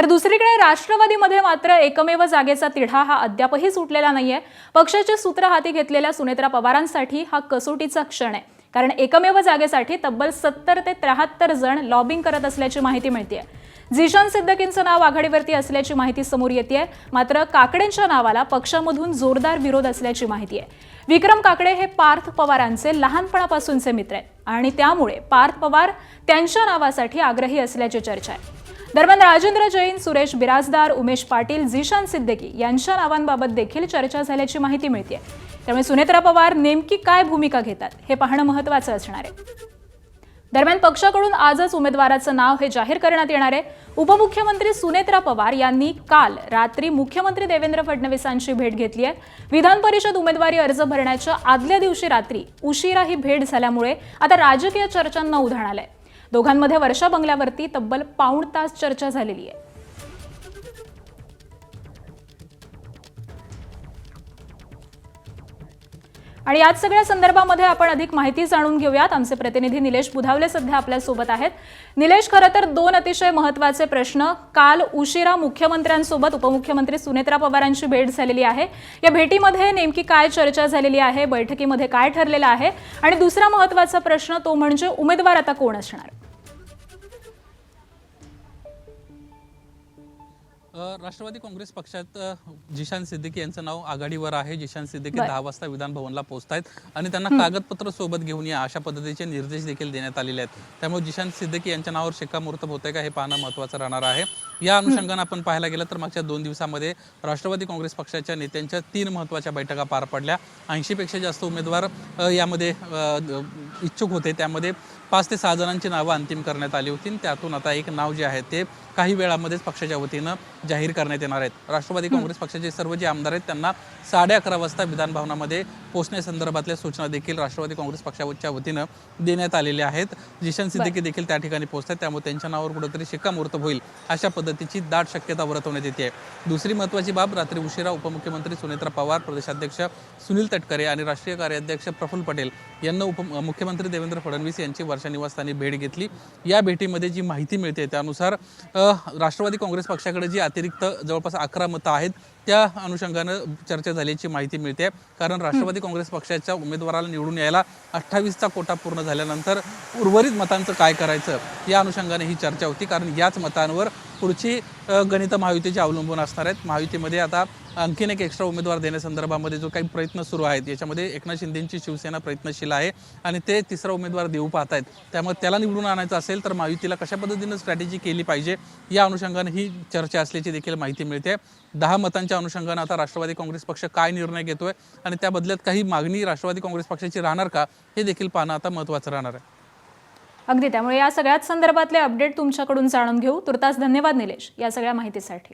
तर दुसरीकडे राष्ट्रवादीमध्ये मात्र एकमेव जागेचा तिढा हा अद्यापही सुटलेला नाहीये। पक्षाचे सूत्र हाती घेतलेल्या सुनेत्रा पवारांसाठी हा कसोटीचा क्षण आहे, कारण एकमेव जागेसाठी तब्बल 70 ते 73 जण लॉबिंग करत असल्याची माहिती मिळतेय। झिशान सिद्दीकींचं नाव आघाडीवरती असल्याची माहिती समोर येतेय, मात्र काकडेंच्या नावाला पक्षामधून जोरदार विरोध असल्याची माहिती आहे। विक्रम काकडे हे पार्थ पवारांचे लहानपणापासूनचे मित्र आहेत आणि त्यामुळे पार्थ पवार त्यांच्या नावासाठी आग्रही असल्याची चर्चा आहे। दरम्यान राजेंद्र जैन, सुरेश बिराजदार, उमेश पाटील, झिशान सिद्दीकी यांच्या नावांबाबत देखील चर्चा झाल्याची माहिती मिळते। त्यामुळे सुनेत्रा पवार नेमकी काय भूमिका घेतात हे पाहणं महत्त्वाचं असणार आहे। दरम्यान पक्षाकडून आजच उमेदवाराचं नाव हे जाहीर करण्यात येणार आहे। उपमुख्यमंत्री सुनेत्रा पवार यांनी काल रात्री मुख्यमंत्री देवेंद्र फडणवीसांची भेट घेतली आहे। विधान परिषद उमेदवारी अर्ज भरण्याच्या आदल्या दिवशी रात्री उशिरा ही भेट झाल्यामुळे आता राजकीय चर्चांना उधाण आलंय। दोघांमध्ये वर्षा बंगल्यावरती तब्बल पाऊण तास चर्चा झालेली आहे। आणि याच सगळ्या संदर्भामध्ये आपण अधिक माहिती जाणून घेऊयात। आमचे प्रतिनिधी निलेश बुधावले सध्या आपल्या सोबत आहेत। निलेश, खरं तर दोन अतिशय महत्त्वाचे प्रश्न। काल उशिरा मुख्यमंत्र्यांसोबत उपमुख्यमंत्री सुनेत्रा पवारांची भेट झालेली आहे। या भेटीमध्ये नेमकी काय चर्चा झालेली आहे, बैठकीमध्ये काय ठरलेलं आहे, आणि दुसरा महत्त्वाचा प्रश्न तो म्हणजे उमेदवार आता कोण असणार? राष्ट्रवादी काँग्रेस पक्षात झिशान सिद्दीकी यांचं नाव आघाडीवर आहे। झिशान सिद्दीकी 10 वाजता विधान भवनला पोहोचतायत आणि त्यांना कागदपत्र सोबत घेऊन या अशा पद्धतीचे निर्देश देखील देण्यात आलेले आहेत। त्यामुळे झिशान सिद्दीकी यांच्या नावावर शिक्कामोर्तब होतंय का हे पाहणं महत्त्वाचं राहणार आहे। या अनुषंगाने आपण पाहायला गेलं तर मागच्या 2 दिवसांमध्ये राष्ट्रवादी काँग्रेस पक्षाच्या नेत्यांच्या 3 महत्त्वाच्या बैठका पार पडल्या। 80 पेक्षा जास्त उमेदवार यामध्ये इच्छुक होते। त्यामध्ये 5 ते 6 जणांची नावं अंतिम करण्यात आली होती। त्यातून आता एक नाव जे आहे ते काही वेळामध्येच पक्षाच्या वतीनं जाहीर करण्यात येणार आहेत। राष्ट्रवादी काँग्रेस पक्षाचे सर्व जे आमदार आहेत त्यांना 11:30 वाजता विधान भवनामध्ये पोहोचण्यासंदर्भातल्या सूचना देखील राष्ट्रवादी काँग्रेस पक्षाच्या वतीनं देण्यात आलेल्या आहेत। झिशान सिद्दीकी देखील त्या ठिकाणी पोहोचतात, त्यामुळे त्यांच्या नावावर कुठेतरी शिक्कामोर्तब होईल अशा पद्धतीची दाट शक्यता वर्तवण्यात येते। दुसरी महत्त्वाची बाब, रात्री उशिरा उपमुख्यमंत्री सुनेत्रा पवार, प्रदेशाध्यक्ष सुनील तटकरे आणि राष्ट्रीय कार्याध्यक्ष प्रफुल्ल पटेल यांना मुख्यमंत्री देवेंद्र फडणवीस यांची वर्षा निवासस्थानी भेट घेतली। या भेटीमध्ये जी माहिती मिळते त्यानुसार राष्ट्रवादी काँग्रेस पक्षाकडे जी अतिरिक्त जवळपास 11 मतं आहेत त्या अनुषंगानं चर्चा झाल्याची माहिती मिळते। कारण राष्ट्रवादी काँग्रेस पक्षाच्या उमेदवाराला निवडून यायला 28चा कोटा पूर्ण झाल्यानंतर उर्वरित मतांचं काय करायचं या अनुषंगाने ही चर्चा होती। कारण याच मतांवर पुढची गणित महायुतीची अवलंबून असणार आहेत। महायुतीमध्ये आता आणखीन एक एक्स्ट्रा उमेदवार देण्यासंदर्भामध्ये जो काही प्रयत्न सुरू आहेत याच्यामध्ये एकनाथ शिंदेंची शिवसेना प्रयत्नशील आहे आणि ते तिसरा उमेदवार देऊ पाहत आहेत। त्यामुळे त्याला निवडून आणायचं असेल तर महायुतीला कशा पद्धतीनं स्ट्रॅटेजी केली पाहिजे या अनुषंगाने ही चर्चा असल्याची देखील माहिती मिळते। 10 मतांच्या अनुषंगाने आता राष्ट्रवादी काँग्रेस पक्ष काय निर्णय घेतोय आणि त्या बदल्यात काही मागणी राष्ट्रवादी काँग्रेस पक्षाची राहणार का हे देखील पाहणं आता महत्त्वाचं राहणार आहे। अगदी, त्यामुळे या सगळ्याच संदर्भातले अपडेट तुमच्याकडून जाणून घेऊ। तुर्तास धन्यवाद निलेश या सगळ्या माहितीसाठी।